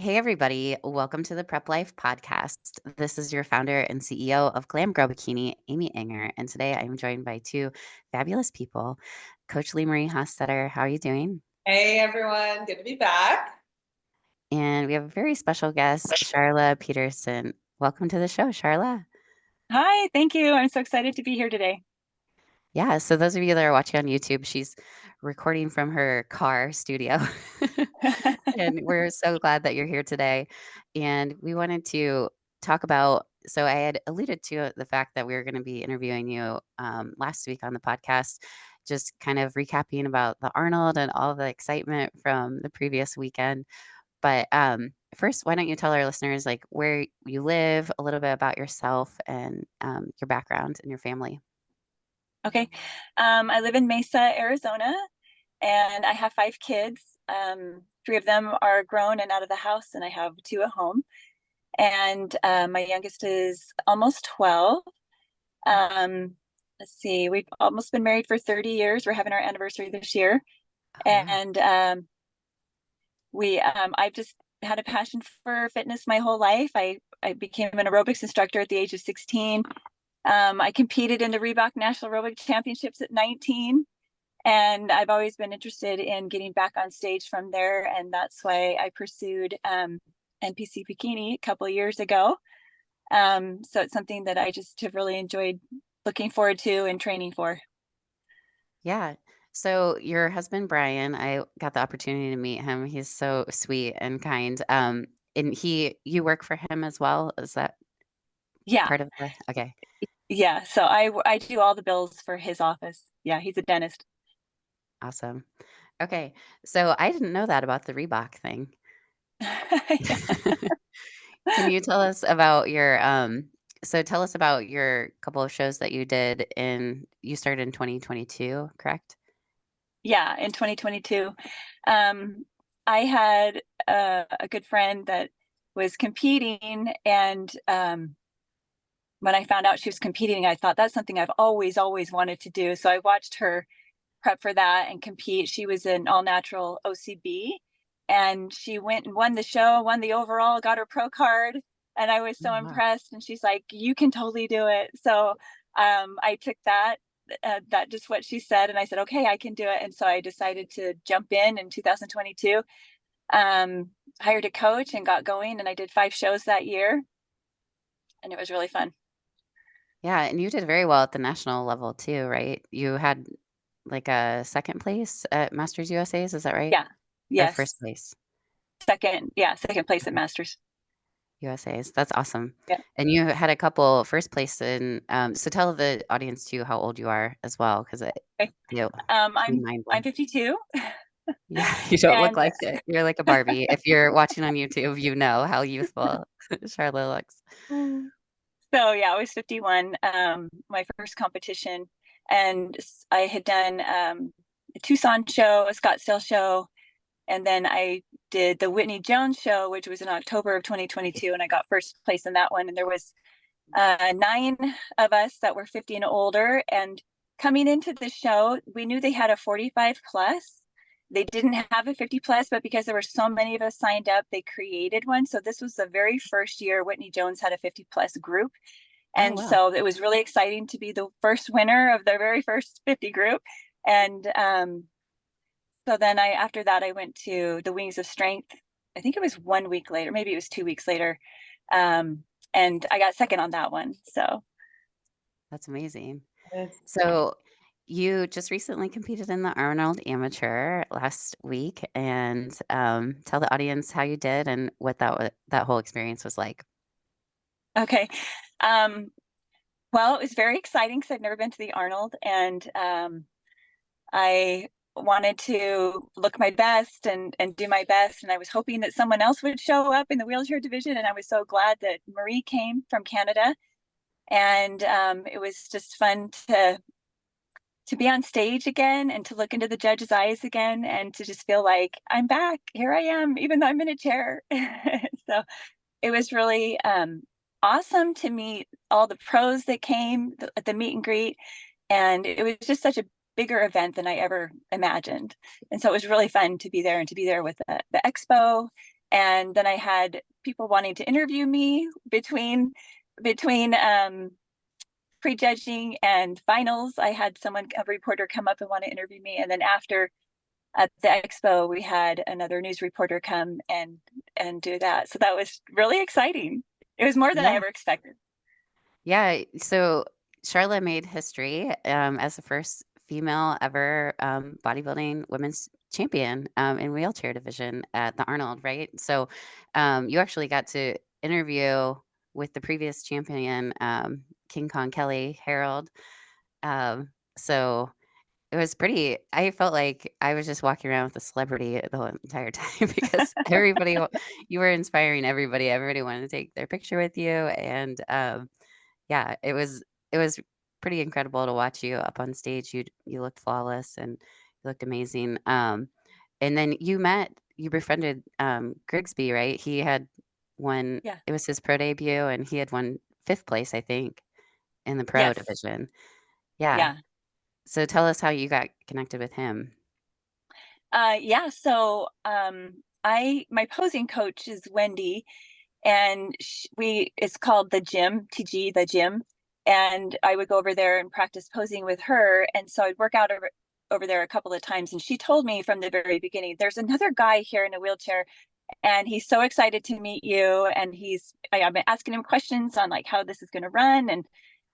Hey, everybody. Welcome to the Prep Life podcast. This is your founder and CEO of GLAM GIRL Bikini, Amy Anger. And today I am joined by two fabulous people. Coach Leemarie Hostetter, how are you doing? Hey everyone, good to be back. And we have a very special guest, Sharla Peterson. Welcome to the show, Sharla. Hi, thank you. I'm so excited to be here today. Yeah, so those of you that are watching on YouTube, she's recording from her car studio. And we're so glad that you're here today. And we wanted to talk about, so I had alluded to the fact that we were going to be interviewing you last week on the podcast, just kind of recapping about the Arnold and all the excitement from the previous weekend. But first, why don't you tell our listeners like where you live, a little bit about yourself and your background and your family? Okay. I live in Mesa, Arizona, and I have 5 kids. Three of them are grown and out of the house, and I have two at home. And my youngest is almost 12. Let's see, we've almost been married for 30 years. We're having our anniversary this year. Oh, wow. And I've just had a passion for fitness my whole life. I became an aerobics instructor at the age of 16. I competed in the Reebok National Aerobic Championships at 19, and I've always been interested in getting back on stage from there, and that's why I pursued NPC Bikini a couple of years ago. So it's something that I just have really enjoyed looking forward to and training for. Yeah. So your husband, Brian, I got the opportunity to meet him. He's so sweet and kind. And you work for him as well? Is that Yeah, part of the okay, yeah. So I do all the bills for his office. Yeah, he's a dentist. awesome. Okay. So I didn't know that about the Reebok thing. Yeah. Can you tell us about your so tell us about your couple of shows that you did you started in 2022, correct? Yeah, in 2022. Um, I had a good friend that was competing, and when I found out she was competing, I thought that's something I've always wanted to do. So I watched her prep for that and compete. She was an all natural OCB, and she went and won the show, won the overall, got her pro card. And I was Oh, so wow. impressed. And she's like, "You can totally do it." So I took that just what she said, and I said, "Okay, I can do it." And so I decided to jump in 2022. Hired a coach and got going, and I did 5 shows that year, and it was really fun. Yeah, and you did very well at the national level too, right? You had like a second place at Masters USA's, is that right? Yeah. Or first Yes. place? Second place at Okay, Masters. USA's. That's awesome. Yeah. And you had a couple first place in so tell the audience too how old you are as well, because it Okay. you be mind I'm blown. 52. Yeah, you don't look And like it. You're like a Barbie. If you're watching on YouTube, you know how youthful Charlotte looks. so yeah, I was 51. My first competition, and I had done a Tucson show, a Scottsdale show, and then I did the Whitney Jones show, which was in October of 2022, and I got first place in that one. And there was 9 of us that were 50 and older. And coming into the show, we knew they had a 45 plus. They didn't have a 50 plus, but because there were so many of us signed up, they created one. So this was the very first year Whitney Jones had a 50 plus group. Oh, And wow. so it was really exciting to be the first winner of their very first 50 group. And so then after that, I went to the Wings of Strength. I think it was 1 week later, maybe it was 2 weeks later. And I got second on that one. So That's amazing. It's So you just recently competed in the Arnold Amateur last week, and tell the audience how you did and what that whole experience was like. okay. Um, well, it was very exciting because I've never been to the Arnold, and I wanted to look my best and do my best. And I was hoping that someone else would show up in the wheelchair division. And I was so glad that Marie came from Canada. And it was just fun to be on stage again and to look into the judge's eyes again and to just feel like I'm back. Here I am, even though I'm in a chair. So it was really awesome to meet all the pros that came at the meet and greet. And it was just such a bigger event than I ever imagined. And so it was really fun to be there and to be there with the expo And then I had people wanting to interview me between prejudging and finals. I had a reporter come up and want to interview me. And then after at the expo, we had another news reporter come and do that. So that was really exciting. It was more than I Yeah. ever expected. Yeah. So Charlotte made history as the first female ever bodybuilding women's champion in wheelchair division at the Arnold, right? So you actually got to interview with the previous champion, King Kong Kelly Harold. So it was pretty, I felt like I was just walking around with a celebrity the whole entire time because you were inspiring everybody. Everybody wanted to take their picture with you. And yeah, it was pretty incredible to watch you up on stage. You looked flawless and you looked amazing. And then you befriended Grigsby, right? He had won. Yeah. It was his pro debut, and he had won fifth place, I think, in the pro Yes. division. Yeah. Yeah. So tell us how you got connected with him. Yeah. So I my posing coach is Wendy, and it's called the gym, TG, the gym. And I would go over there and practice posing with her. And so I'd work out over there a couple of times. And she told me from the very beginning, there's another guy here in a wheelchair and he's so excited to meet you. And I've been asking him questions on like how this is going to run and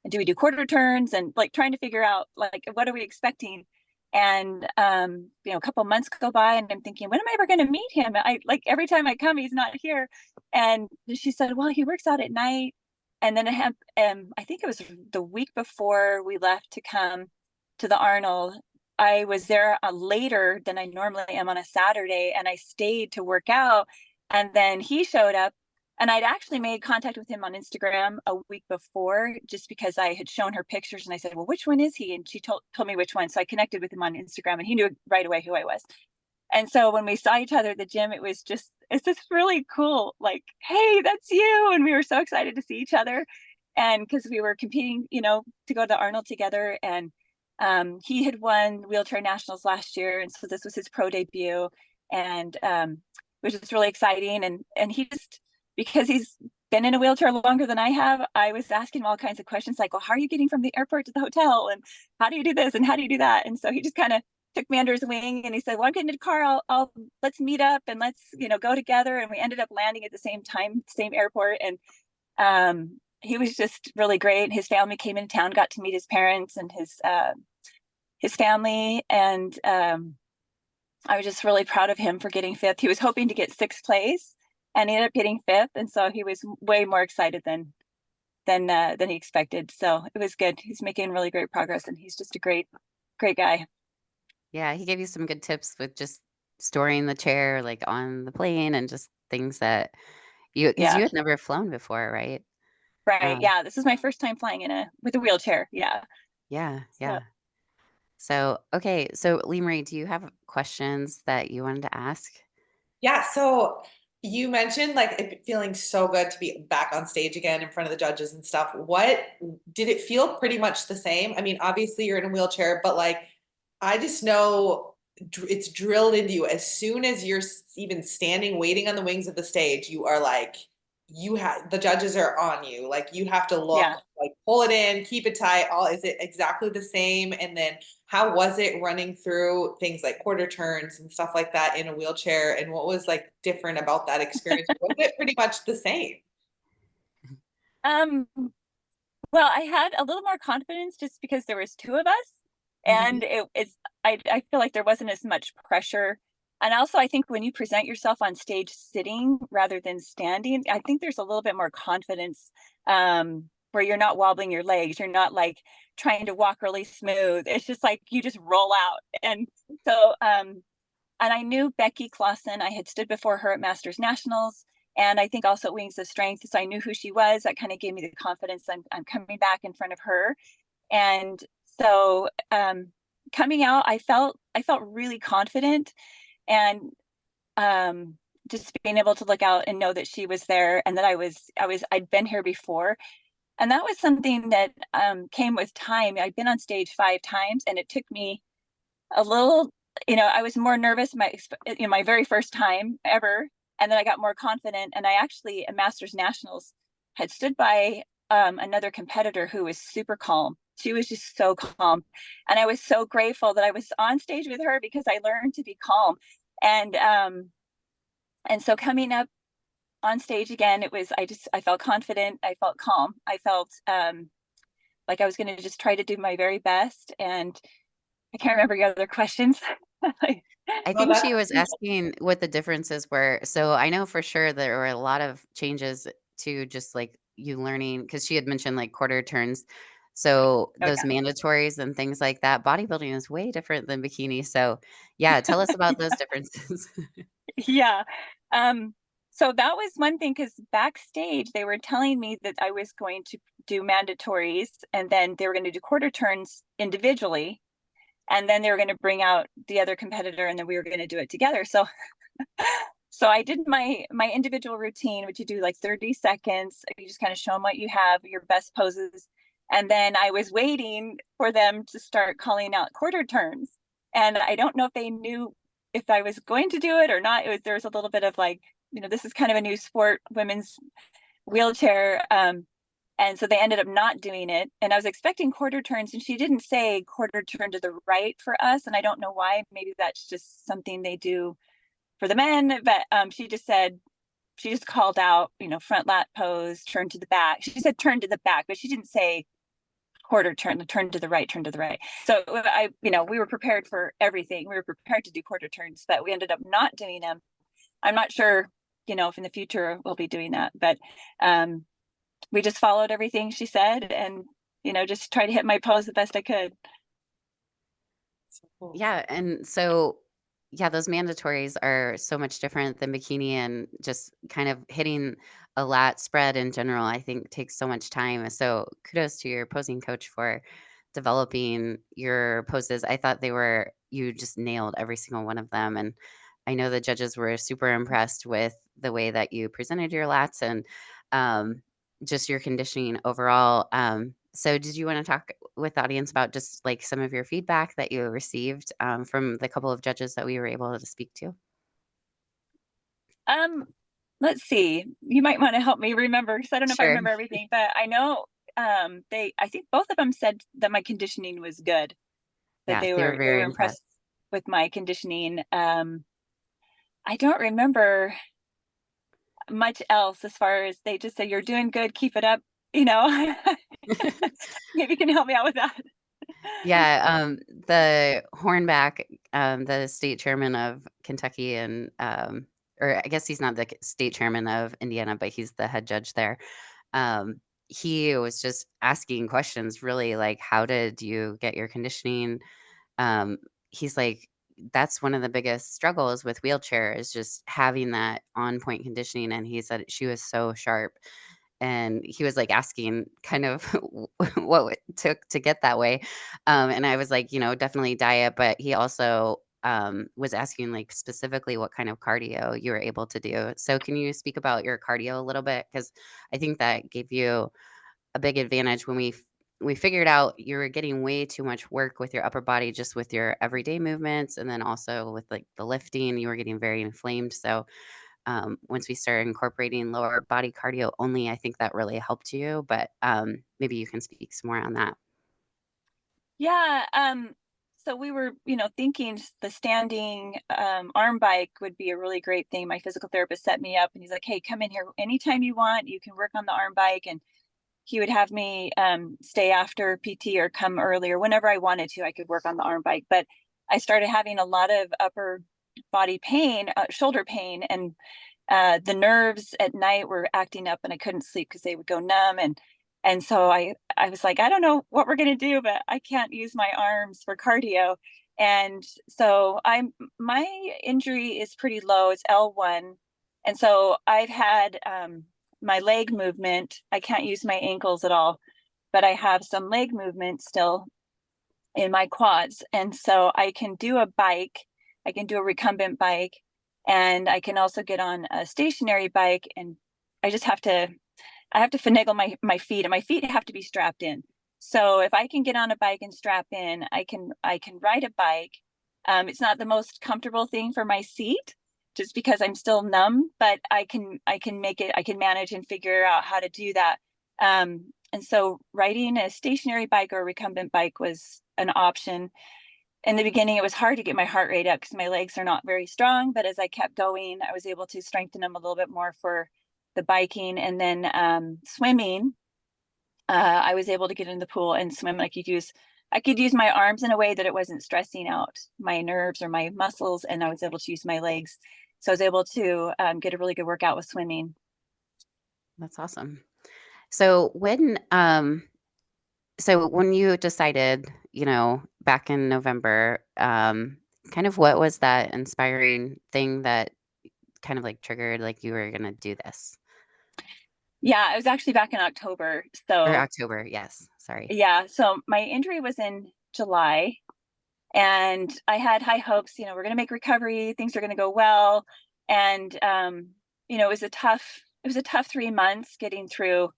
do we do quarter turns and like trying to figure out like what are we expecting. And a couple of months go by and I'm thinking, when am I ever going to meet him? I like every time I come, he's not here. And she said, well, he works out at night. And then I think it was the week before we left to come to the Arnold. I was there later than I normally am on a Saturday, and I stayed to work out. And then he showed up, and I'd actually made contact with him on Instagram a week before, just because I had shown her pictures, and I said, "Well, which one is he?" And she told me which one. So I connected with him on Instagram, and he knew right away who I was. And so when we saw each other at the gym, it's just really cool. Like, hey, that's you. And we were so excited to see each other. And because we were competing, to go to Arnold together. And he had won wheelchair nationals last year. And so this was his pro debut. And which is really exciting. And he just, because he's been in a wheelchair longer than I have, I was asking him all kinds of questions like, well, how are you getting from the airport to the hotel? And how do you do this? And how do you do that? And so he just kind of took me under his wing and he said, well, I'm getting in a car. Let's meet up and let's, go together. And we ended up landing at the same time, same airport. And he was just really great. His family came into town, got to meet his parents and his family. And I was just really proud of him for getting fifth. He was hoping to get sixth place and he ended up getting fifth. And so he was way more excited than he expected. So it was good. He's making really great progress and he's just a great guy. Yeah, he gave you some good tips with just storing the chair, like, on the plane and just things that because you Yeah. had never flown before, right? Right. Um, Yeah. This is my first time flying with a wheelchair. Yeah. yeah, So yeah. So, okay, so Lee Marie, do you have questions that you wanted to ask? Yeah, so you mentioned like it feeling so good to be back on stage again in front of the judges and stuff. What did it feel pretty much the same? I mean, obviously you're in a wheelchair, but like I just know it's drilled into you as soon as you're even standing waiting on the wings of the stage, you are like you have the judges are on you. Like you have to look yeah. like pull it in, keep it tight. All is it exactly the same? And then how was it running through things like quarter turns and stuff like that in a wheelchair? And what was like different about that experience? Was it pretty much the same? Um. Well, I had a little more confidence just because there was two of us, Mhm. and I feel like there wasn't as much pressure. And also, I think when you present yourself on stage sitting rather than standing, I think there's a little bit more confidence where you're not wobbling your legs. You're not like trying to walk really smooth. It's just like you just roll out. And so, and I knew Becky Clausen. I had stood before her at Masters Nationals, and I think also at Wings of Strength. So I knew who she was. That kind of gave me the confidence. I'm coming back in front of her, and so coming out, I felt really confident, and um, just being able to look out and know that she was there, and that I'd been here before, and that was something that came with time. I'd been on stage 5 times, and it took me a little, I was more nervous my very first time ever. And then I got more confident, and I actually at Masters Nationals had stood by another competitor who was super calm. She was just so calm, and I was so grateful that I was on stage with her because I learned to be calm. And and so coming up on stage again, it was I felt confident, I felt calm, I felt like I was going to just try to do my very best. And I can't remember your other questions. I Well, think that's she was asking what the differences were. So I know for sure there were a lot of changes to just like you learning because she had mentioned like quarter turns. So Oh those yeah. mandatories and things like that. Bodybuilding is way different than bikini. So yeah, tell us about those differences. Yeah. Um, so that was one thing because backstage they were telling me that I was going to do mandatories and then they were going to do quarter turns individually. And then they were going to bring out the other competitor and then we were going to do it together. So so I did my individual routine, which you do like 30 seconds. You just kind of show them what you have, your best poses. And then I was waiting for them to start calling out quarter turns. And I don't know if they knew if I was going to do it or not. There was a little bit of like, this is kind of a new sport, women's wheelchair. And so they ended up not doing it. And I was expecting quarter turns, and she didn't say quarter turn to the right for us. And I don't know why. Maybe that's just something they do for the men. But she just called out, front lat pose, turn to the back. She said turn to the back, but she didn't say quarter turn to the right, turn to the right. So we were prepared for everything. We were prepared to do quarter turns, but we ended up not doing them. I'm not sure, if in the future we'll be doing that, but we just followed everything she said and, just tried to hit my pose the best I could. so cool. Yeah, and so yeah, those mandatories are so much different than bikini and just kind of hitting a lat spread in general, I think takes so much time. So kudos to your posing coach for developing your poses. I thought you just nailed every single one of them. And I know the judges were super impressed with the way that you presented your lats and um, just your conditioning overall. So did you want to talk with the audience about just like some of your feedback that you received from the couple of judges that we were able to speak to? Um, let's see. You might want to help me remember because I don't know if I Sure. remember everything, but I know I think both of them said that my conditioning was good, that Yeah, they they were were very impressed impressed. with my conditioning. I don't remember much else as far as they just say you're doing good, keep it up, you know. Maybe you can help me out with that. Yeah, the Hornback, the state chairman of Kentucky and, or I guess he's not the state chairman of Indiana, but he's the head judge there. Um, he was just asking questions really like, how did you get your conditioning? Um, he's like, that's one of the biggest struggles with wheelchair is just having that on point conditioning. And he said she was so sharp. And he was like asking kind of what it took to get that way. And I was like, definitely diet. But he also was asking like specifically what kind of cardio you were able to do. So can you speak about your cardio a little bit? Because I think that gave you a big advantage when we figured out you were getting way too much work with your upper body just with your everyday movements and then also with like the lifting you were getting very inflamed. So once we started incorporating lower body cardio only, I think that really helped you. But maybe you can speak some more on that. Yeah, so we were, thinking the standing arm bike would be a really great thing. My physical therapist set me up and he's like, "Hey, come in here anytime you want. You can work on the arm bike." And he would have me stay after PT or come earlier whenever I wanted to. I could work on the arm bike, but I started having a lot of upper body pain, shoulder pain, and the nerves at night were acting up, and I couldn't sleep because they would go numb. And so I was like, I don't know what we're gonna do, but I can't use my arms for cardio. And so my injury is pretty low. It's L1, and so I've had my leg movement. I can't use my ankles at all, but I have some leg movement still in my quads. And so I can do a bike, I can do a recumbent bike, and I can also get on a stationary bike. And I just I have to finagle my feet, and my feet have to be strapped in. So if I can get on a bike and strap in, I can ride a bike. It's not the most comfortable thing for my seat, just because I'm still numb, but I can make it, I can manage and figure out how to do that. And so riding a stationary bike or a recumbent bike was an option. In the beginning, it was hard to get my heart rate up because my legs are not very strong. But as I kept going, I was able to strengthen them a little bit more for the biking. And then swimming, I was able to get in the pool and swim. I could use my arms in a way that it wasn't stressing out my nerves or my muscles, and I was able to use my legs. So I was able to get a really good workout with swimming. That's awesome. So when you decided, back in November, kind of what was that inspiring thing that kind of like triggered like you were gonna do this? Yeah, it was actually back in October. Or So October, yes. Sorry. yeah, so my injury was in July, and I had high hopes. We're going to make recovery, things are going to go well. And it was a tough 3 months getting through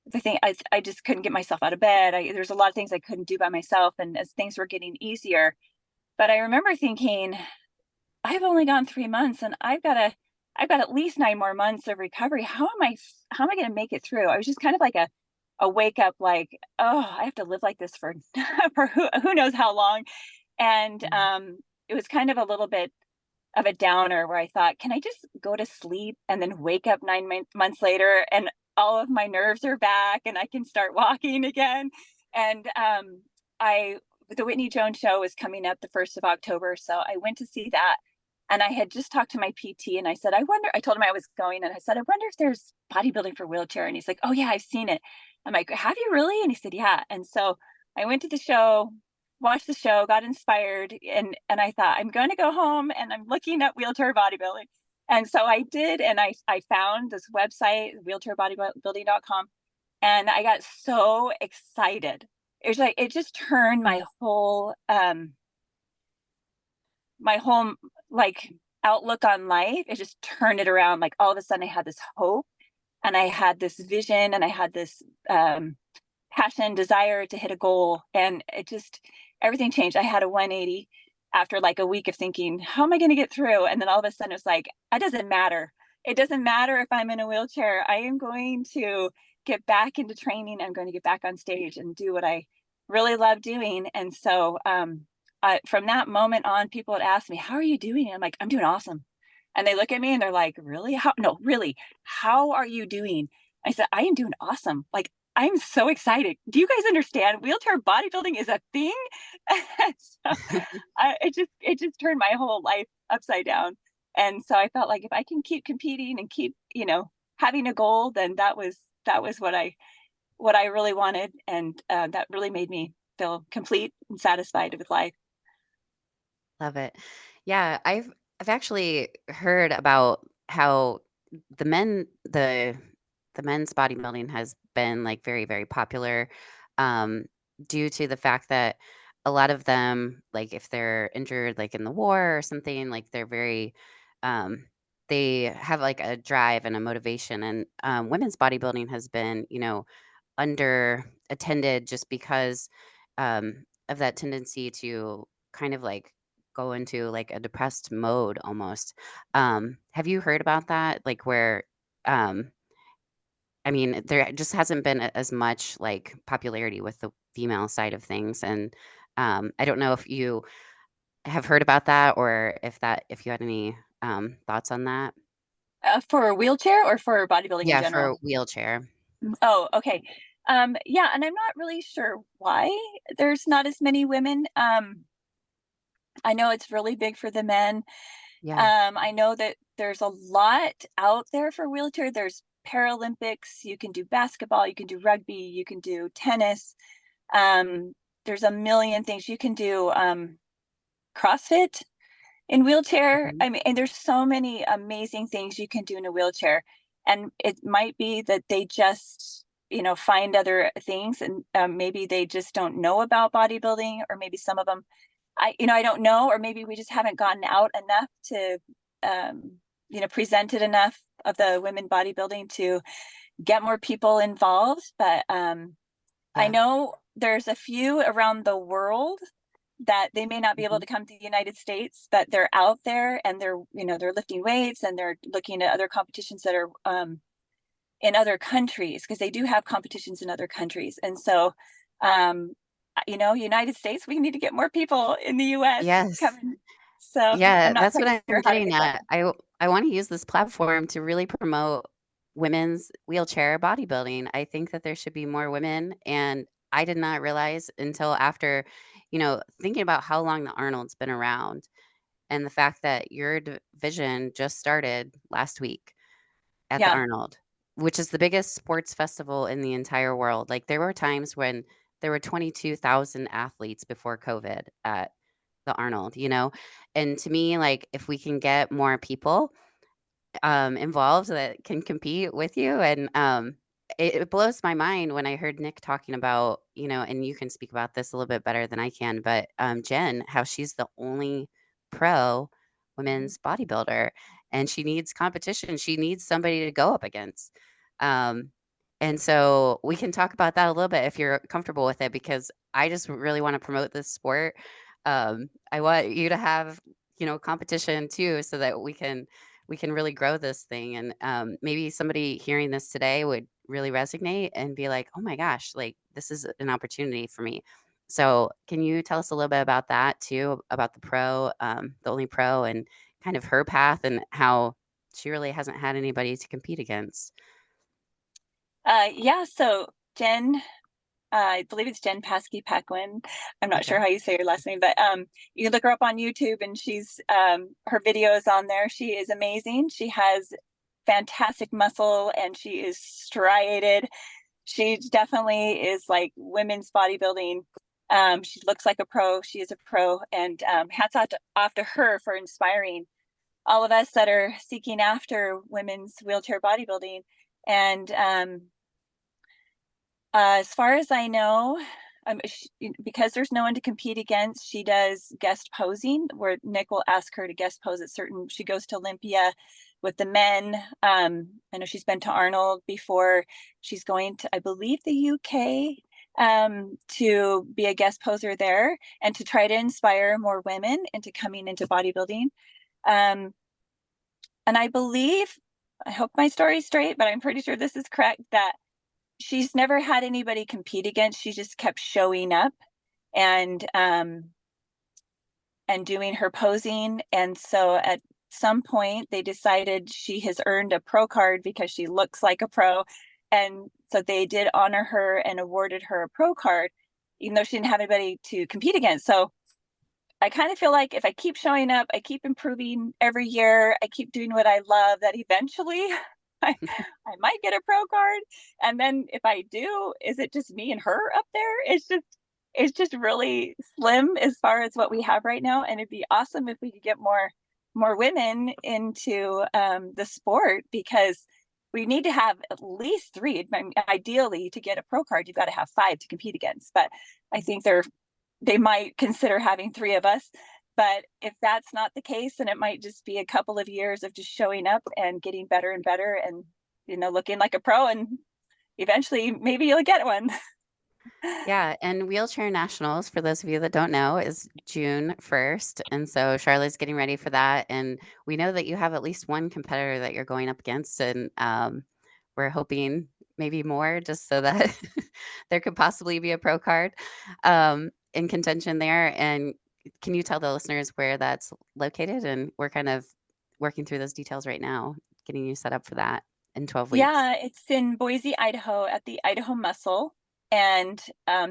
the thing. I just couldn't get myself out of bed. There's a lot of things I couldn't do by myself, and as things were getting easier, but I remember thinking, I've only gone 3 months, and I've got at least 9 more months of recovery. How am I going to make it through? I was just kind of like a wake up, like, oh, I have to live like this for for who knows how long. And Mhm. it was kind of a little bit of a downer where I thought, can I just go to sleep and then wake up 9 months later and all of my nerves are back and I can start walking again? And I, the Whitney Jones show was coming up the 1st of October. So I went to see that. And I had just talked to my PT and I said, I told him I was going and I said, I wonder if there's bodybuilding for wheelchair. And he's like, oh, yeah, I've seen it. I'm like, have you really? And he said, yeah. And so I went to the show, watched the show, got inspired, and I thought, I'm going to go home and I'm looking at wheelchair bodybuilding. And so I did, and I found this website, wheelchairbodybuilding.com, and I got so excited. It was like it just turned my whole like outlook on life. It just turned it around. Like all of a sudden I had this hope and I had this vision and I had this passion, desire to hit a goal. And it just, everything changed. I had a 180 after like a week of thinking, how am I going to get through? And then all of a sudden it was like, it doesn't matter. It doesn't matter if I'm in a wheelchair. I am going to get back into training. I'm going to get back on stage and do what I really love doing. And so from that moment on, people would ask me, how are you doing? And I'm like, I'm doing awesome. And they look at me and they're like, really? How? No, really. How are you doing? I said, I am doing awesome. Like, I'm so excited. Do you guys understand? Wheelchair bodybuilding is a thing. So, it just turned my whole life upside down. And so I felt like if I can keep competing and keep, having a goal, then that was what I really wanted, and that really made me feel complete and satisfied with life. Love it. Yeah, I've actually heard about how the men the men's bodybuilding has been like very, very popular um due to the fact that a lot of them, like if they're injured like in the war or something, like they're very um they have like a drive and a motivation, and women's bodybuilding has been, under attended just because of that tendency to kind of like go into like a depressed mode almost. Have you heard about that? Like where, um, I mean, there just hasn't been as much like popularity with the female side of things, and I don't know if you have heard about that or if you had any thoughts on that. For a wheelchair or for bodybuilding in Yeah, for general? a wheelchair. Oh, okay. Yeah, and I'm not really sure why there's not as many women. I know it's really big for the men. Yeah. I know that there's a lot out there for wheelchair. There's Paralympics, you can do basketball, you can do rugby, you can do tennis. Um, there's a million things you can do. CrossFit in wheelchair. Mhm. I mean, and there's so many amazing things you can do in a wheelchair. And it might be that they just, find other things, and maybe they just don't know about bodybuilding, or maybe some of them, I don't know, or maybe we just haven't gotten out enough to, presented enough of the women bodybuilding to get more people involved. But I Yeah. know there's a few around the world that they may not be able Mhm. to come to the United States, but they're out there and they're, they're lifting weights and they're looking at other competitions that are in other countries because they do have competitions in other countries. And so, um, United States, we need to get more people in the US Yes. coming. So I'm Yeah, not that's what quite I'm sure how to getting get that at. done. I wanna use this platform to really promote women's wheelchair bodybuilding. I think that there should be more women, and I did not realize until after, thinking about how long the Arnold's been around and the fact that your division just started last week at the Yeah, Arnold, which is the biggest sports festival in the entire world. Like, there were times when there were 22,000 athletes before COVID at the Arnold, And to me, like, if we can get more people, involved that can compete with you, and, it blows my mind when I heard Nick talking about, and you can speak about this a little bit better than I can, but, Jen, how she's the only pro mhm. women's bodybuilder, and she needs competition. She needs somebody to go up against. Um, and so we can talk about that a little bit if you're comfortable with it, because I just really wanna promote this sport. I want you to have, competition too, so that we can really grow this thing, and maybe somebody hearing this today would really resonate and be like, oh my gosh, like, this is an opportunity for me. So can you tell us a little bit about that too, about the only pro, and kind of her path, and how she really hasn't had anybody to compete against? Yeah, so Jen, I believe it's Jen Paskey Paquin. I'm not sure Okay. how you say your last name, but you can look her up on YouTube, and she's her videos on there. She is amazing. She has fantastic muscle, and she is striated. She definitely is like women's bodybuilding. She looks like a pro. She is a pro, and hats off to her for inspiring all of us that are seeking after women's wheelchair bodybuilding. And as far as I know, because there's no one to compete against, she does guest posing where Nick will ask her to guest pose at certain. She goes to Olympia with the men. I know she's been to Arnold before. She's going to, I believe, the UK to be a guest poser there and to try to inspire more women into coming into bodybuilding. Um, and I believe, I hope my story's straight, but I'm pretty sure this is correct that she's never had anybody compete against. She just kept showing up and doing her posing. And so at some point they decided she has earned a pro card because she looks like a pro. And so they did honor her and awarded her a pro card, even though she didn't have anybody to compete against. So I kind of feel like if I keep showing up, I keep improving every year, I keep doing what I love, that eventually I, I might get a pro card. And then if I do, is it just me and her up there? It's just really slim as far as what we have right now. And it'd be awesome if we could get more women into the sport, because we need to have at least three. I mean, ideally, to get a pro card, you've got to have five to compete against. But I think they might consider having three of us. But if that's not the case, then it might just be a couple of years of just showing up and getting better and better and, looking like a pro. And eventually, maybe you'll get one. Yeah, and Wheelchair Nationals, for those of you that don't know, is June 1st, and so Charlotte's getting ready for that, and we know that you have at least one competitor that you're going up against, and, we're hoping maybe more, just so that there could possibly be a pro card, in contention there. And can you tell the listeners where that's located? And we're kind of working through those details right now, getting you set up for that in 12 weeks. Yeah, it's in Boise, Idaho at the Idaho Muscle. And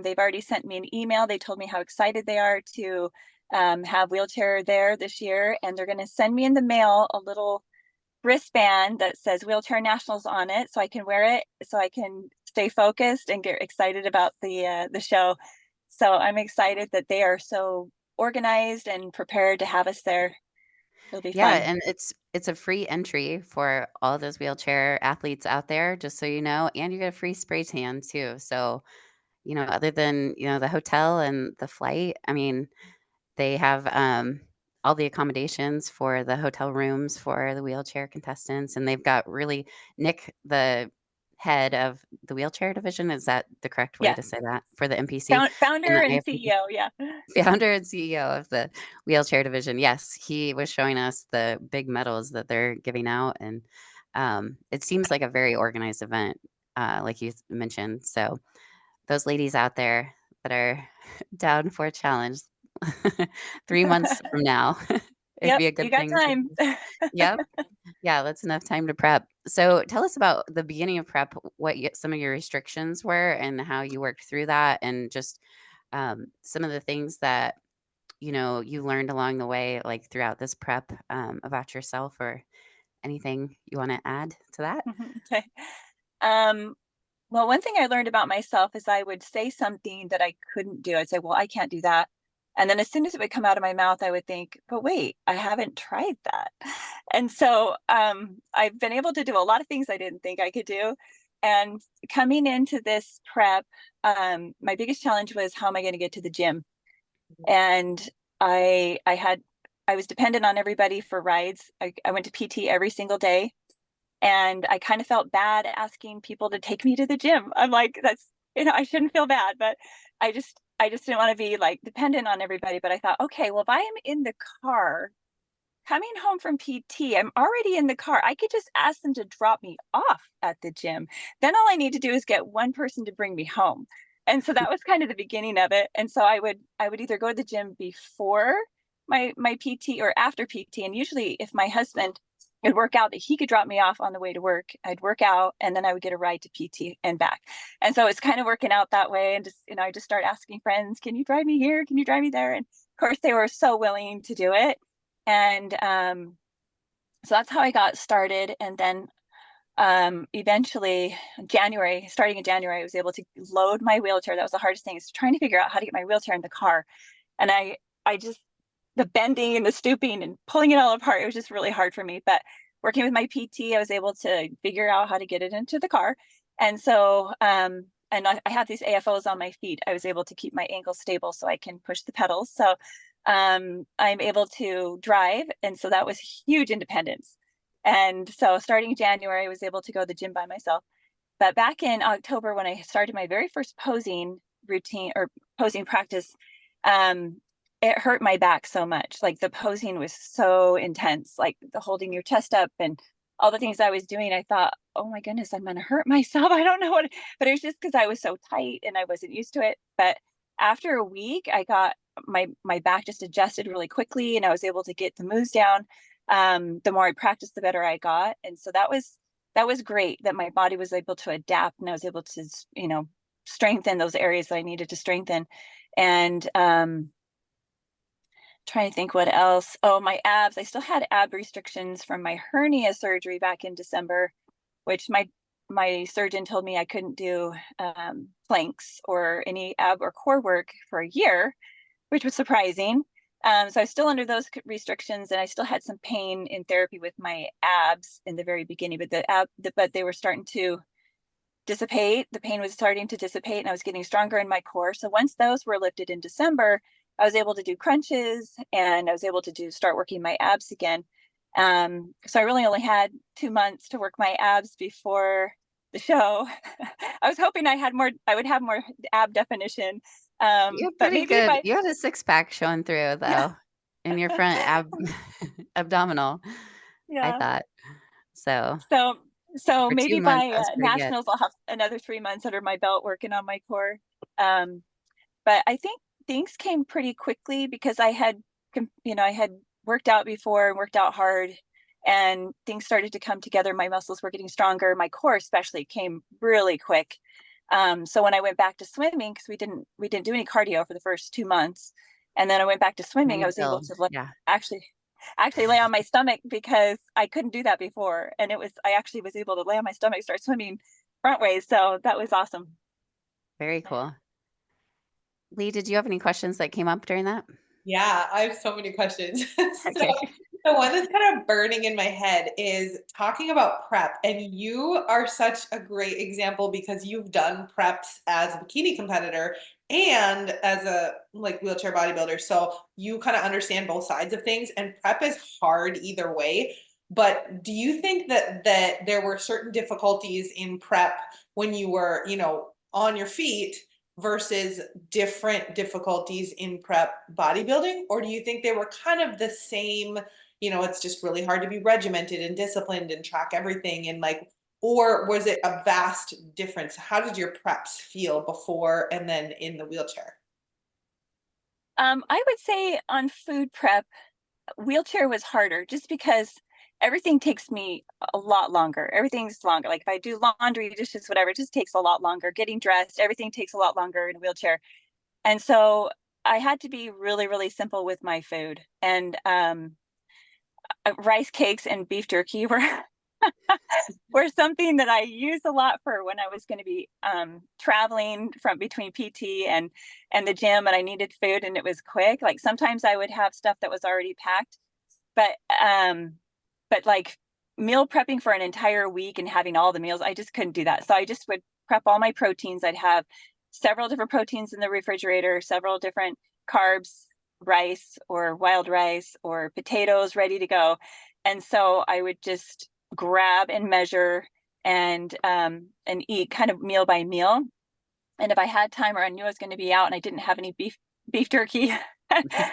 they've already sent me an email. They told me how excited they are to have wheelchair there this year. And they're going to send me in the mail a little wristband that says Wheelchair Nationals on it, so I can wear it, so I can stay focused and get excited about the show. So I'm excited that they are so organized and prepared to have us there. It'll be Yeah, fun. and it's a free entry for all those wheelchair athletes out there, just so you know, and you get a free spray tan too. So, other than, the hotel and the flight, I mean, they have all the accommodations for the hotel rooms for the wheelchair contestants, and they've got really Nick, the head of the wheelchair division. Is that the correct way Yes. to say that for the NPC? And Founder the and IFBB? CEO. Yeah. Founder and CEO of the wheelchair division. Yes, he was showing us the big medals that they're giving out, and it seems like a very organized event, like you mentioned. So those ladies out there that are down for a challenge, 3 months from now, it'd Yep. be a You good got thing to time. do. Yep. Yeah, that's enough time to prep. So tell us about the beginning of prep, what some of your restrictions were and how you worked through that, and just some of the things that you learned along the way, like throughout this prep, about yourself, or anything you want to add to that. Okay. Um, well, one thing I learned about myself is I would say something that I couldn't do. I'd say, well, I can't do that. And then as soon as it would come out of my mouth, I would think, but wait, I haven't tried that. And so I've been able to do a lot of things I didn't think I could do. And coming into this prep, my biggest challenge was, how am I going to get to the gym? And I had I was dependent on everybody for rides. I went to PT every single day, and I kind of felt bad asking people to take me to the gym. I'm like, that's, I shouldn't feel bad, but I just didn't want to be like dependent on everybody. But I thought, okay, well, if I am in the car coming home from PT, I'm already in the car. I could just ask them to drop me off at the gym. Then all I need to do is get one person to bring me home. And so that was kind of the beginning of it. And so I would either go to the gym before my PT or after PT. And usually if my husband would work out, that he could drop me off on the way to work, I'd work out and then I would get a ride to PT and back. And so it's kind of working out that way. And just, I just start asking friends, can you drive me here? Can you drive me there? And of course they were so willing to do it. And so that's how I got started. And then eventually, starting in January, I was able to load my wheelchair. That was the hardest thing, is trying to figure out how to get my wheelchair in the car. And I just, the bending and the stooping and pulling it all apart, it was just really hard for me. But working with my PT, I was able to figure out how to get it into the car. And so, and I have these AFOs on my feet. I was able to keep my ankle stable so I can push the pedals. So I'm able to drive. And so that was huge independence. And so starting January, I was able to go to the gym by myself. But back in October, when I started my very first posing routine or posing practice, um, it hurt my back so much. Like the posing was so intense, like the holding your chest up and all the things I was doing. I thought, oh my goodness, I'm going to hurt myself. I don't know what, but it was just because I was so tight and I wasn't used to it. But after a week, I got my back just adjusted really quickly, and I was able to get the moves down. The more I practiced, the better I got, and so that was great, that my body was able to adapt and I was able to strengthen those areas that I needed to strengthen. And trying to think what else. Oh, my abs. I still had ab restrictions from my hernia surgery back in December, which my surgeon told me I couldn't do planks or any ab or core work for a year, which was surprising. So I was still under those restrictions, and I still had some pain in therapy with my abs in the very beginning, but they were starting to dissipate. The pain was starting to dissipate, and I was getting stronger in my core. So once those were lifted in December, I was able to do crunches, and I was able to start working my abs again. So I really only had 2 months to work my abs before the show. I was hoping I would have more ab definition. You're But pretty maybe if good. I, You had a six pack showing through, yeah, though, in your front abdominal, I yeah. thought. So So, so for two maybe months, by that was pretty good. nationals, I'll have another 3 months under my belt working on my core. Um, but I think things came pretty quickly because I had worked out before and worked out hard, and things started to come together. My muscles were getting stronger. My core especially came really quick. So when I went back to swimming, because we didn't do any cardio for the first 2 months, and then I went back to swimming, I was able Rebuild, to yeah. actually actually lay on my stomach, because I couldn't do that before. And I actually was able to lay on my stomach, start swimming front ways. So that was awesome. Very cool. Lee, did you have any questions that came up during that? Yeah, I have so many questions. So Okay. the one that's kind of burning in my head is talking about prep. And you are such a great example because you've done preps as a bikini competitor and as a like wheelchair bodybuilder. So you kind of understand both sides of things, and prep is hard either way. but do you think that there were certain difficulties in prep when you were, you know, on your feet versus different difficulties in prep bodybuilding? Or do you think they were kind of the same, you know, it's just really hard to be regimented and disciplined and track everything and like, or was it a vast difference? How did your preps feel before and then in the wheelchair? I would say on food prep, wheelchair was harder just because everything takes me a lot longer. Everything's longer. Like if I do laundry, dishes, whatever, it just takes a lot longer. Getting dressed, everything takes a lot longer in a wheelchair. And so I had to be really, really simple with my food. And rice cakes and beef jerky were were something that I used a lot for when I was going to be traveling from between PT and the gym, and I needed food and it was quick. Like sometimes I would have stuff that was already packed, but um, but like meal prepping for an entire week and having all the meals, I just couldn't do that. So I just would prep all my proteins. I'd have several different proteins in the refrigerator, several different carbs, rice or wild rice or potatoes ready to go. And so I would just grab and measure and eat kind of meal by meal. And if I had time or I knew I was going to be out and I didn't have any beef jerky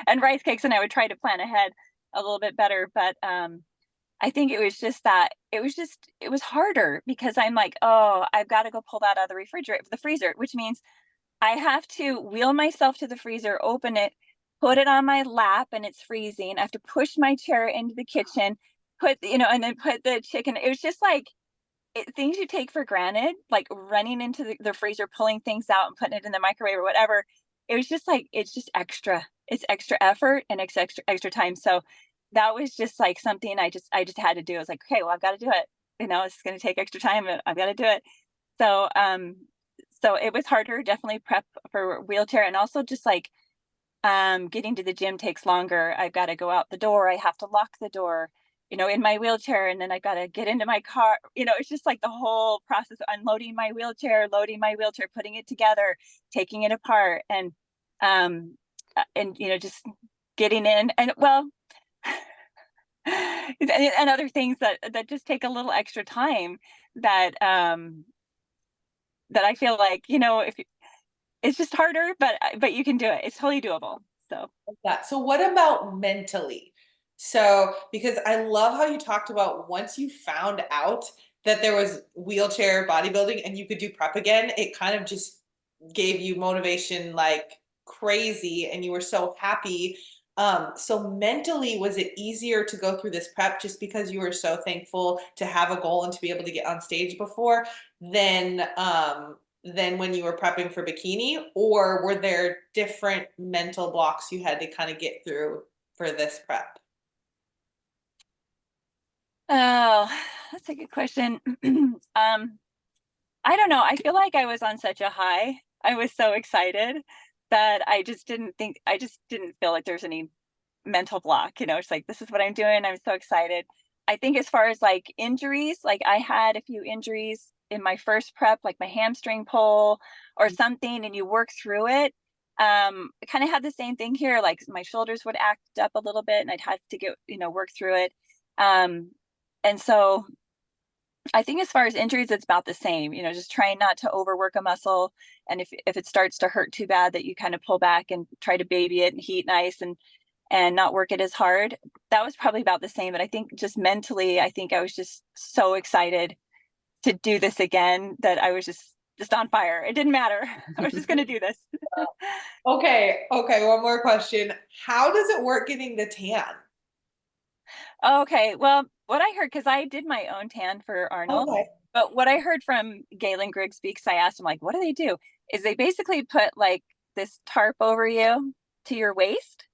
and rice cakes, and I would try to plan ahead a little bit better. But I think it was just that it was harder because I'm like, oh, I've got to go pull that out of the refrigerator, the freezer, which means I have to wheel myself to the freezer, open it, put it on my lap, and it's freezing. I have to push my chair into the kitchen, and then put the chicken. It was just like things you take for granted, like running into the freezer, pulling things out and putting it in the microwave or whatever. It was just like, it's just extra. It's extra effort and extra time. So that was just like something I just had to do. I was like, okay, well, I've got to do it. It's going to take extra time, but I've got to do it. So, so it was harder, definitely prep for wheelchair, and also just like getting to the gym takes longer. I've got to go out the door. I have to lock the door, in my wheelchair, and then I got to get into my car. It's just like the whole process of unloading my wheelchair, loading my wheelchair, putting it together, taking it apart, and just getting in. And well, and other things that just take a little extra time that I feel like, if it's just harder, but you can do it. It's totally doable. So. That. So what about mentally? So, because I love how you talked about once you found out that there was wheelchair bodybuilding and you could do prep again, it kind of just gave you motivation like crazy and you were so happy. So mentally, was it easier to go through this prep just because you were so thankful to have a goal and to be able to get on stage before than than when you were prepping for bikini, or were there different mental blocks you had to kind of get through for this prep? Oh, that's a good question. I don't know. I feel like I was on such a high. I was so excited that I just didn't feel like there's any mental block. It's like, this is what I'm doing. I'm so excited. I think as far as like injuries, like I had a few injuries in my first prep, like my hamstring pull or something, and you work through it. I kind of had the same thing here. Like my shoulders would act up a little bit and I'd have to work through it. Um, and so I think as far as injuries, it's about the same, just trying not to overwork a muscle. And if it starts to hurt too bad, that you kind of pull back and try to baby it and heat nice and not work it as hard. That was probably about the same. But I think just mentally, I think I was just so excited to do this again that I was just on fire. It didn't matter. I was just going to do this. Okay, okay, one more question. How does it work getting the tan? Okay. Well, what I heard, because I did my own tan for Arnold, Okay. but what I heard from Galen Grigsby, because I asked him, like, what do they do? Is they basically put like this tarp over you to your waist.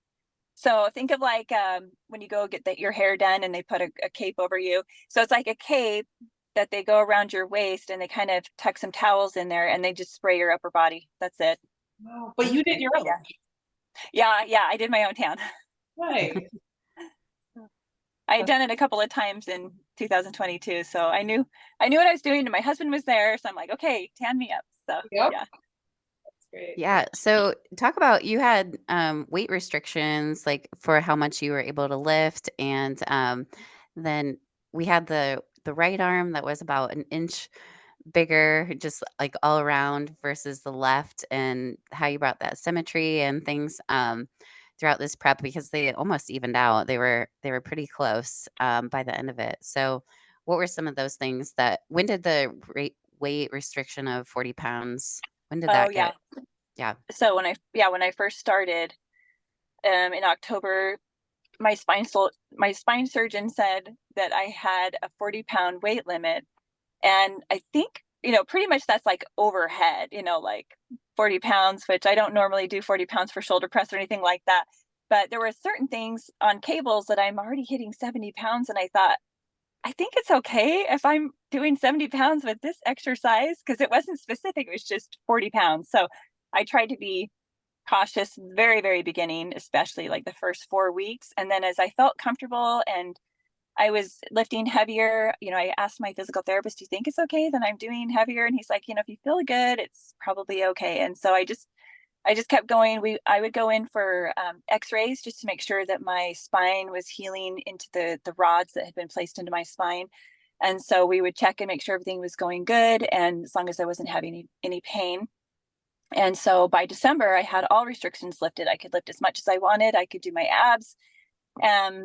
So think of like when you go get your hair done and they put a cape over you. So it's like a cape that they go around your waist and they kind of tuck some towels in there and they just spray your upper body. That's it. Wow. But you did your own. Yeah. Yeah. Yeah. I did my own tan. Right. I had done it a couple of times in 2022. So I knew what I was doing and my husband was there. So I'm like, okay, tan me up. So Yep. yeah. That's great. Yeah. So talk about you had weight restrictions, like for how much you were able to lift, and then we had the right arm that was about an inch bigger, just like all around versus the left, and how you brought that symmetry and things throughout this prep because they almost evened out. They were pretty close by the end of it. So, what were some of those things that? When did the weight restriction of 40 pounds? When did Oh that yeah. get? Yeah. So when I first started in October, my spine surgeon said that I had a 40-pound weight limit. And I think, pretty much that's like overhead, like 40 pounds, which I don't normally do 40 pounds for shoulder press or anything like that. But there were certain things on cables that I'm already hitting 70 pounds. And I thought, I think it's okay if I'm doing 70 pounds with this exercise because it wasn't specific. It was just 40 pounds. So I tried to be cautious very, very beginning, especially like the first 4 weeks. And then as I felt comfortable and I was lifting heavier, I asked my physical therapist, do you think it's okay that I'm doing heavier? And he's like, if you feel good, it's probably okay. And so I just kept going. I would go in for x-rays just to make sure that my spine was healing into the rods that had been placed into my spine. And so we would check and make sure everything was going good. And as long as I wasn't having any pain. And so by December, I had all restrictions lifted. I could lift as much as I wanted. I could do my abs.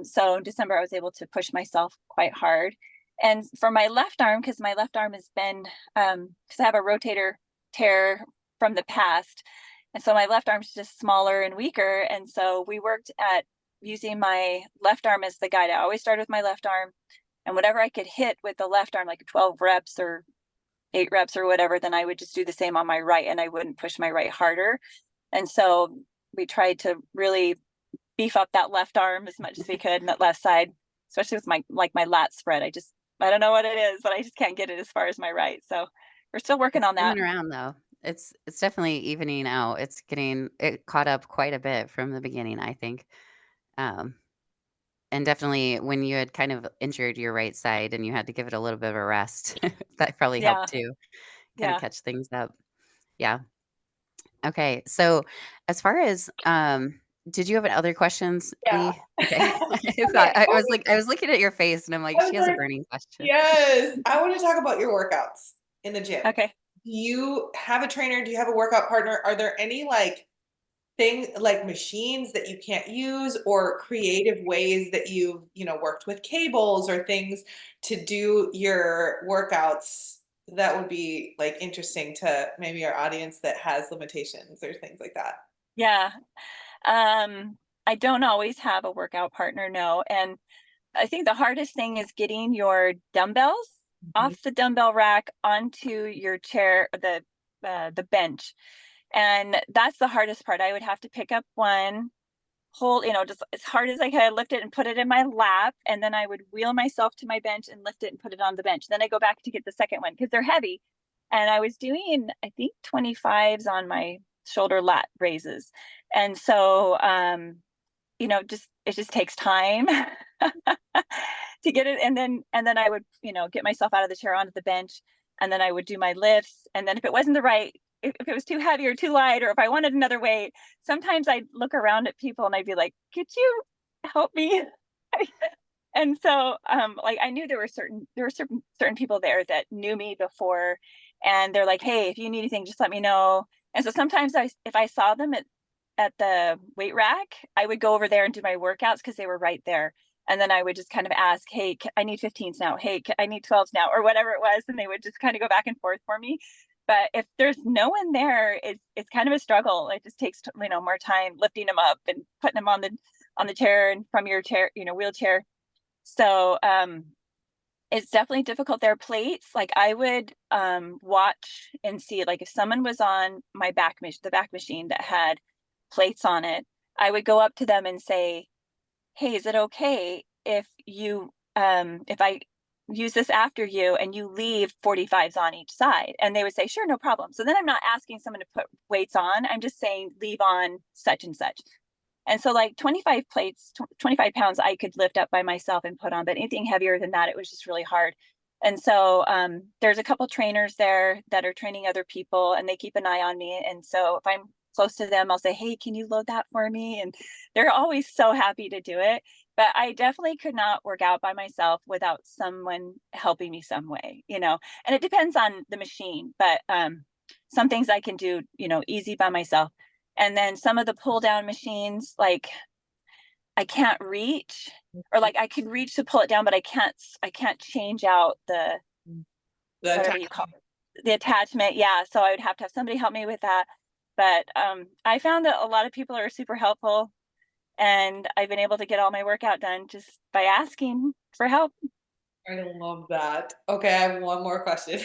So in December, I was able to push myself quite hard. And for my left arm, because my left arm has been, because I have a rotator tear from the past. And so my left arm's just smaller and weaker. And so we worked at using my left arm as the guide. I always started with my left arm. And whatever I could hit with the left arm, like 12 reps or 8 reps or whatever, then I would just do the same on my right and I wouldn't push my right harder. And so we tried to really beef up that left arm as much as we could and that left side, especially with my lat spread. I don't know what it is, but I just can't get it as far as my right. So we're still working It's on that. coming around though. It's definitely evening out. It's getting it caught up quite a bit from the beginning, I think. Um, and definitely when you had kind of injured your right side and you had to give it a little bit of a rest, that probably helped Yeah. too, kind of Yeah. catch things up. Yeah. Okay. So as far as did you have other questions, Yeah. Lee? Okay. I thought Okay. I was looking at your face and I'm like, I she was has a like, burning question. yes. I want to talk about your workouts in the gym. Okay. Do you have a trainer? Do you have a workout partner? Are there any like machines that you can't use or creative ways that you've, worked with cables or things to do your workouts that would be like interesting to maybe our audience that has limitations or things like that? Yeah. I don't always have a workout partner, no. And I think the hardest thing is getting your dumbbells Mhm. off the dumbbell rack onto your chair, the bench. And that's the hardest part. I would have to pick up one, hold, just as hard as I could, lift it and put it in my lap. And then I would wheel myself to my bench and lift it and put it on the bench. Then I go back to get the second one because they're heavy. And I was doing, I think, 25s on my shoulder lat raises. And so, just it just takes time to get it. And then I would, get myself out of the chair onto the bench. And then I would do my lifts. And then if it wasn't the right, if it was too heavy or too light, or if I wanted another weight, sometimes I'd look around at people and I'd be like, could you help me? And so like I knew there were certain people there that knew me before, and they're like, hey, if you need anything, just let me know. And so sometimes if I saw them at the weight rack, I would go over there and do my workouts because they were right there. And then I would just kind of ask, hey, I need 15s now. Hey, I need 12s now, or whatever it was. And they would just kind of go back and forth for me. But if there's no one there, it's kind of a struggle. It just takes, more time lifting them up and putting them on the chair and from your chair, wheelchair. So it's definitely difficult. There are plates. Like I would watch and see, like if someone was on my the back machine that had plates on it, I would go up to them and say, hey, is it okay if I use this after you and you leave 45s on each side? And they would say, sure, no problem. So then I'm not asking someone to put weights on. I'm just saying leave on such and such. And so like 25 plates, 25 pounds, I could lift up by myself and put on, but anything heavier than that, it was just really hard. And so there's a couple trainers there that are training other people and they keep an eye on me. And so if I'm close to them, I'll say, hey, can you load that for me? And they're always so happy to do it. but I definitely could not work out by myself without someone helping me some way, and it depends on the machine, but some things I can do, easy by myself. And then some of the pull down machines, like I can't reach, or like I could reach to pull it down, but I can't change out the The whatever you call it, the attachment. Yeah. So I would have to have somebody help me with that. But I found that a lot of people are super helpful, and I've been able to get all my workout done just by asking for help. I love that. Okay, I have one more question.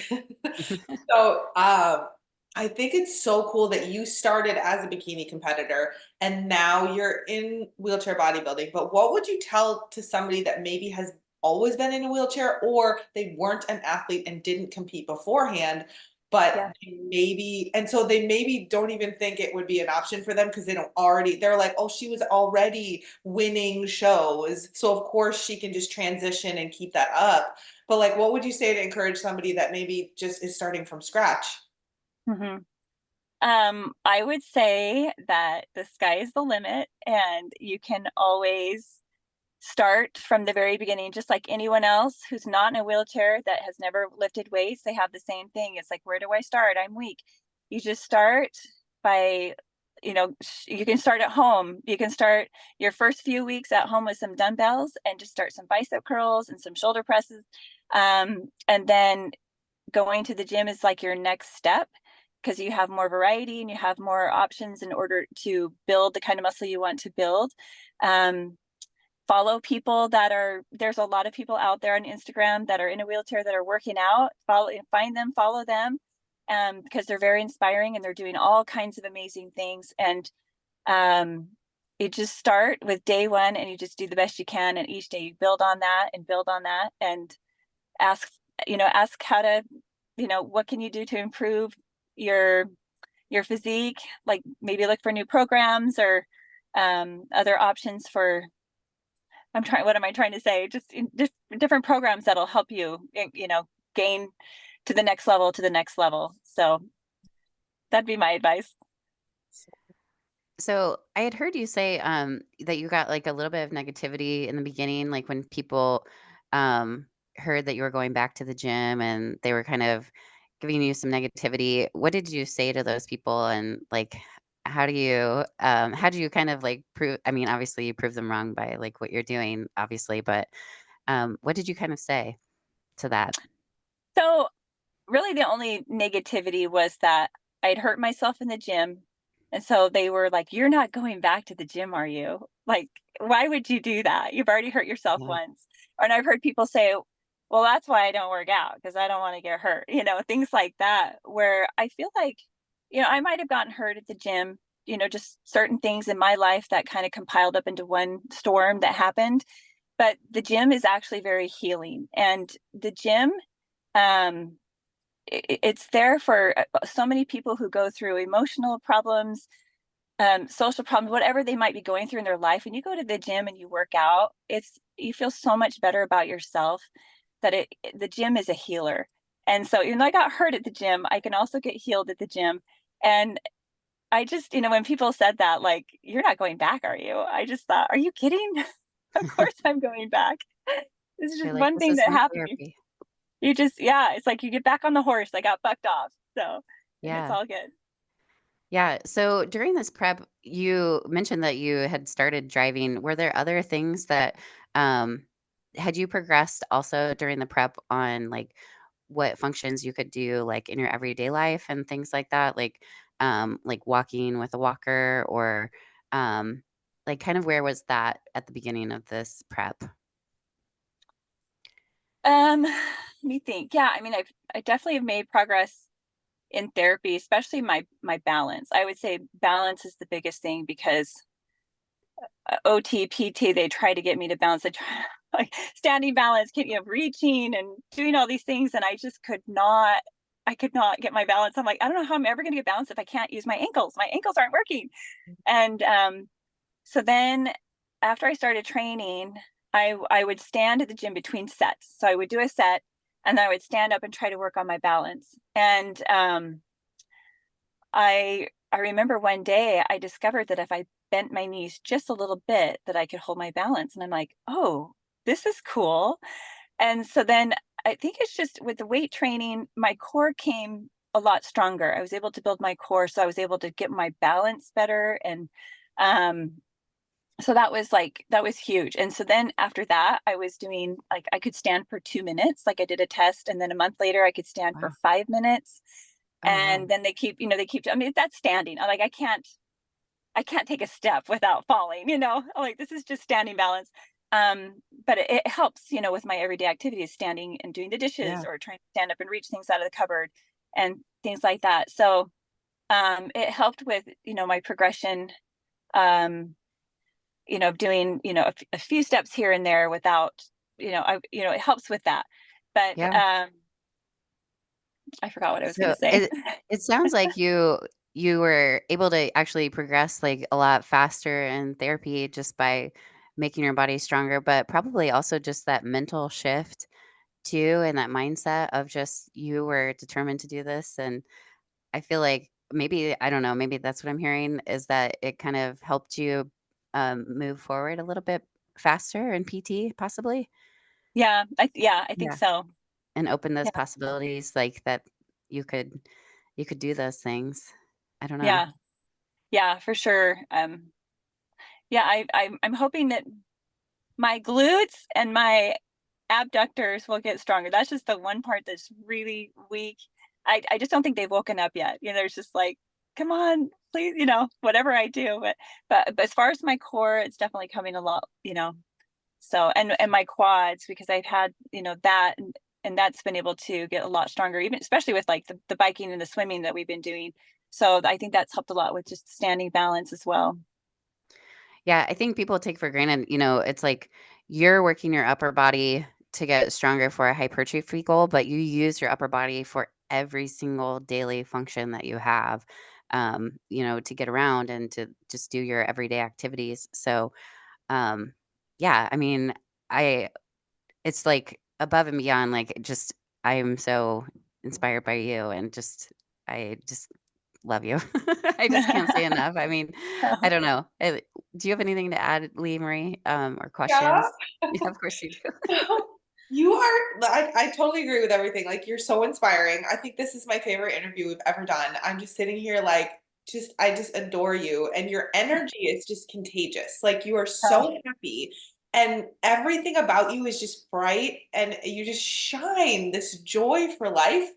So, I think it's so cool that you started as a bikini competitor and now you're in wheelchair bodybuilding. But what would you tell to somebody that maybe has always been in a wheelchair or they weren't an athlete and didn't compete beforehand, but Yeah. and so they maybe don't even think it would be an option for them because they're like, oh, she was already winning shows. So of course she can just transition and keep that up. But like, what would you say to encourage somebody that maybe just is starting from scratch? hmm I would say that the sky is the limit, and you can always start from the very beginning, just like anyone else who's not in a wheelchair that has never lifted weights. They have the same thing. It's like, where do I start? I'm weak. You just start by, you can start at home. You can start your first few weeks at home with some dumbbells and just start some bicep curls and some shoulder presses. And then going to the gym is like your next step, because you have more variety and you have more options in order to build the kind of muscle you want to build. Um, Follow people there's a lot of people out there on Instagram that are in a wheelchair that are working out. Find them, follow them, because they're very inspiring and they're doing all kinds of amazing things. And um, you just start with day one and you just do the best you can. And each day you build on that and build on that, and ask, ask how to, what can you do to improve your physique? Like maybe look for new programs or other options for, what am I trying to say? Just different programs that'll help you, gain to the next level, to the next level. So that'd be my advice. So I had heard you say that you got like a little bit of negativity in the beginning, like when people um, heard that you were going back to the gym and they were kind of giving you some negativity. What did you say to those people? And like, how do you kind of like prove? I mean, obviously you prove them wrong by like what you're doing, obviously, but what did you kind of say to that? So really the only negativity was that I'd hurt myself in the gym. And so they were like, "You're not going back to the gym, are you? Like, why would you do that? You've already hurt yourself Yeah. once." And I've heard people say, "Well, that's why I don't work out, because I don't want to get hurt." Things like that, where I feel like, I might have gotten hurt at the gym, just certain things in my life that kind of compiled up into one storm that happened. But the gym is actually very healing. And the gym, um, it's there for so many people who go through emotional problems, social problems, whatever they might be going through in their life. When you go to the gym and you work out, you feel so much better about yourself, that the gym is a healer. And so even though I got hurt at the gym, I can also get healed at the gym. And I just, when people said that, like, "You're not going back, are you?" I just thought, "Are you kidding?" Of course I'm going back. This is You're just like, one this thing is that my happened to me. therapy. You just, yeah, it's like you get back on the horse. I got bucked off. So, and it's Yeah. all good. Yeah. So during this prep, you mentioned that you had started driving. Were there other things that um had you progressed also during the prep on like what functions you could do like in your everyday life and things like walking with a walker or um like kind of where was that at the beginning of this prep? Let me think. Yeah, I mean, I definitely have made progress in therapy, especially my balance. I would say balance is the biggest thing, because OT, PT, they try to get me to balance. They try like standing balance, reaching and doing all these things, and I just could not. I could not get my balance. I'm like, I don't know how I'm ever going to get balance if I can't use my ankles. My ankles aren't working. And so then after I started training, I would stand at the gym between sets. So I would do a set and then I would stand up and try to work on my balance. And I remember one day I discovered that if I bent my knees just a little bit that I could hold my balance. And I'm like, oh, this is cool. And so then I think it's just with the weight training, my core came a lot stronger. I was able to build my core, so I was able to get my balance better. And um, so that was huge. And so then after that, I was doing like I could stand for 2 minutes, like I did a test, and then a month later I could stand for Wow. 5 minutes. Oh, wow. And then they keep, they keep, I mean, that's standing. Like I can't take a step without falling, like this is just standing balance. But it helps, with my everyday activities, standing and doing the dishes Yeah. or trying to stand up and reach things out of the cupboard and things like that. So it helped with, my progression, um, doing, a few steps here and there without, it helps with that. But Yeah. I forgot what I was going So to say. it sounds like you were able to actually progress like a lot faster in therapy just by making your body stronger, but probably also just that mental shift too and that mindset of just you were determined to do this. And I feel like maybe I don't know, maybe that's what I'm hearing is that it kind of helped you move forward a little bit faster in PT possibly. Yeah, I think Yeah. so. And open those Yeah, possibilities like that you could you could do those things. I don't know. yeah, yeah, for sure. Yeah, I'm hoping that my glutes and my abductors will get stronger. That's just the one part that's really weak. I just don't think they've woken up yet. There's just like, come on, please, whatever I do. But as far as my core, it's definitely coming a lot. So and my quads, because I've had, that and that's been able to get a lot stronger, even especially with like the biking and the swimming that we've been doing. So I think that's helped a lot with just standing balance as well. Yeah, I think people take for granted, it's like you're working your upper body to get stronger for a hypertrophy goal, but you use your upper body for every single daily function that you have, to get around and to just do your everyday activities. So, um, yeah, I mean, I it's like above and beyond, like just I am so inspired by you and I just love you. I just can't say enough. I mean, I don't know. Do you have anything to add, Lee Marie, or Yeah. questions? Yeah, of course you do. You are I totally agree with everything. Like you're so inspiring. I think this is my favorite interview we've ever done. I'm just sitting here like I just adore you and your energy is just contagious. Like you are Oh, so happy and everything about you is just bright and you just shine this joy for life.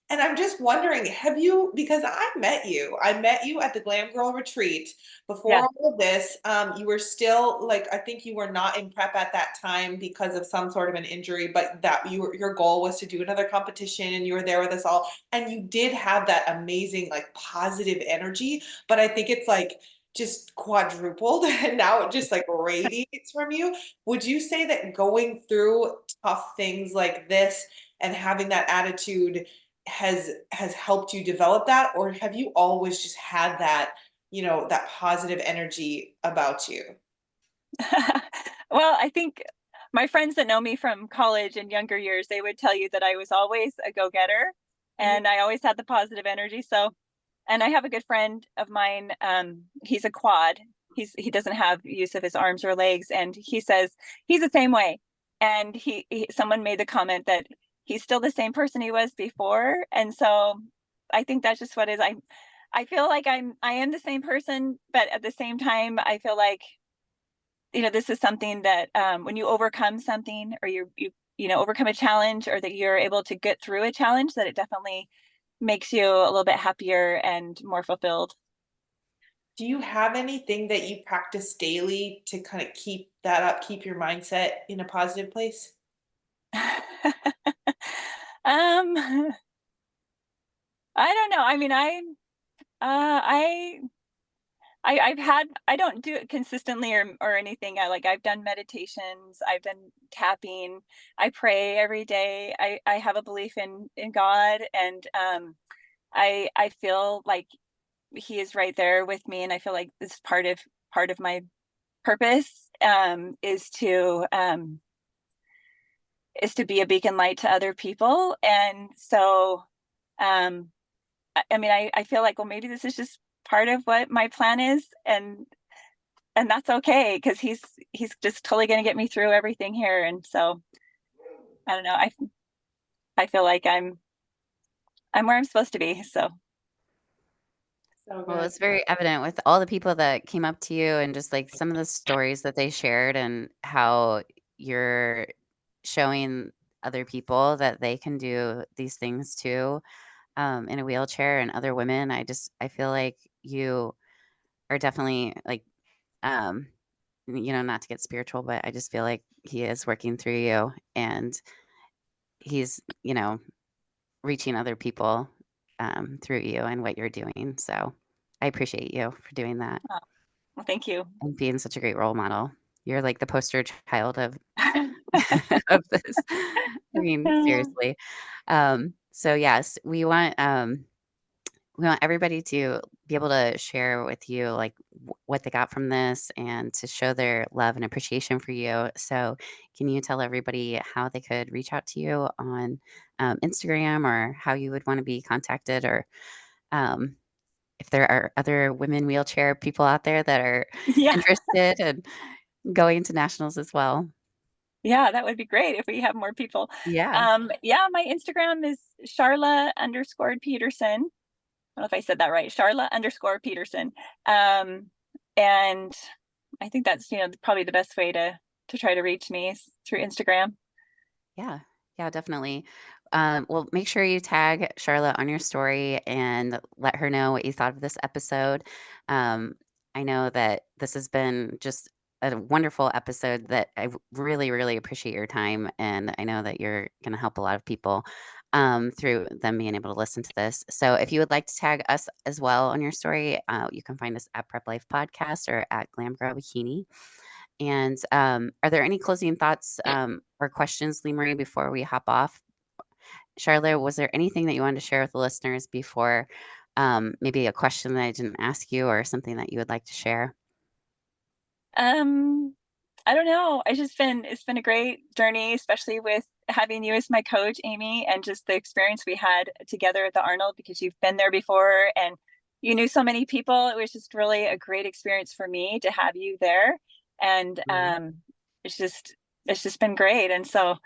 And I'm just wondering, have you, because I met you at the Glam Girl retreat yeah. before all of this. You were still like, I think you were not in prep at that time because of some sort of an injury, but that your goal was to do another competition and you were there with us all. And you did have that amazing, like positive energy, but I think it's like just quadrupled and now it just like radiates from you. Would you say that going through tough things like this and having that attitude has helped you develop that, or have you always just had that, that positive energy about you? Well, I think my friends that know me from college and younger years, they would tell you that I was always a go-getter Mhm. and I always had the positive energy. So, and I have a good friend of mine, he's a quad. He doesn't have use of his arms or legs, and he says he's the same way. And someone made the comment that he's still the same person he was before. And so I think that's just what is I feel like I am the same person, but at the same time, I feel like, this is something that, when you overcome something or overcome a challenge or that you're able to get through a challenge, that it definitely makes you a little bit happier and more fulfilled. Do you have anything that you practice daily to kind of keep that up, keep your mindset in a positive place? um, I don't know. I mean, I don't do it consistently or anything. I've done meditations, I've done tapping, I pray every day. I have a belief in God, and I feel like he is right there with me, and I feel like this part of my purpose, is to be a beacon light to other people. And so um I mean, I feel like, well, maybe this is just part of what my plan is, and and that's okay because he's just totally going to get me through everything here. And so I don't know. I feel like I'm where I'm supposed to be. So So Well, good. it's very evident with all the people that came up to you and just like some of the stories that they shared and how you're showing other people that they can do these things too, in a wheelchair and other women. I feel like you are definitely like, um, not to get spiritual, but I just feel like he is working through you and he's, reaching other people through you and what you're doing. So I appreciate you for doing that uh, well, thank you. and being such a great role model. You're like the poster child of of this. I mean, seriously. So yes, we want everybody to be able to share with you like what they got from this and to show their love and appreciation for you. So, can you tell everybody how they could reach out to you on Instagram or how you would want to be contacted, or um, if there are other women wheelchair people out there that are Yeah. interested in going to nationals as well? Yeah, that would be great if we have more people. Yeah. Yeah, my Instagram is Sharla_Peterson. I don't know if I said that right. Sharla_Peterson. And I think that's, probably the best way to try to reach me is through Instagram. Yeah. Yeah, definitely. Well, make sure you tag Charlotte on your story and let her know what you thought of this episode. Um, I know that this has been just a wonderful episode that really, really appreciate your time. And I know that you're going to help a lot of people through them being able to listen to this. So if you would like to tag us as well on your story, you can find us at Prep Life Podcast or at Glam Girl Bikini. And, are there any closing thoughts, or questions, Lee Marie, before we hop off? Charlotte, was there anything that you wanted to share with the listeners before, maybe a question that I didn't ask you or something that you would like to share? Um, I don't know. It's been a great journey, especially with having you as my coach, Amy, and just the experience we had together at the Arnold because you've been there before and you knew so many people. It was just really a great experience for me to have you there. And Mhm. it's just it's just been great. And so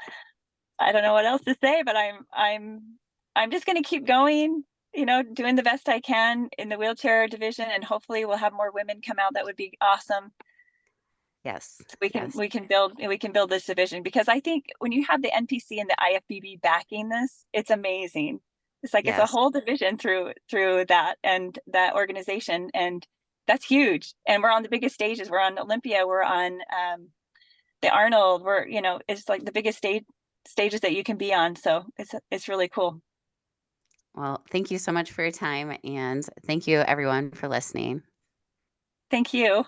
I don't know what else to say, but I'm just gonna keep going, doing the best I can in the wheelchair division and hopefully we'll have more women come out. That would be awesome. Yes, So we can yes, build this division because I think when you have the NPC and the IFBB backing this, it's amazing. It's like it's a yes. whole division through that and that organization, and that's huge. And we're on the biggest stages. We're on Olympia. We're on the Arnold. It's like the biggest stages that you can be on. So it's really cool. Well, thank you so much for your time, and thank you everyone for listening. Thank you.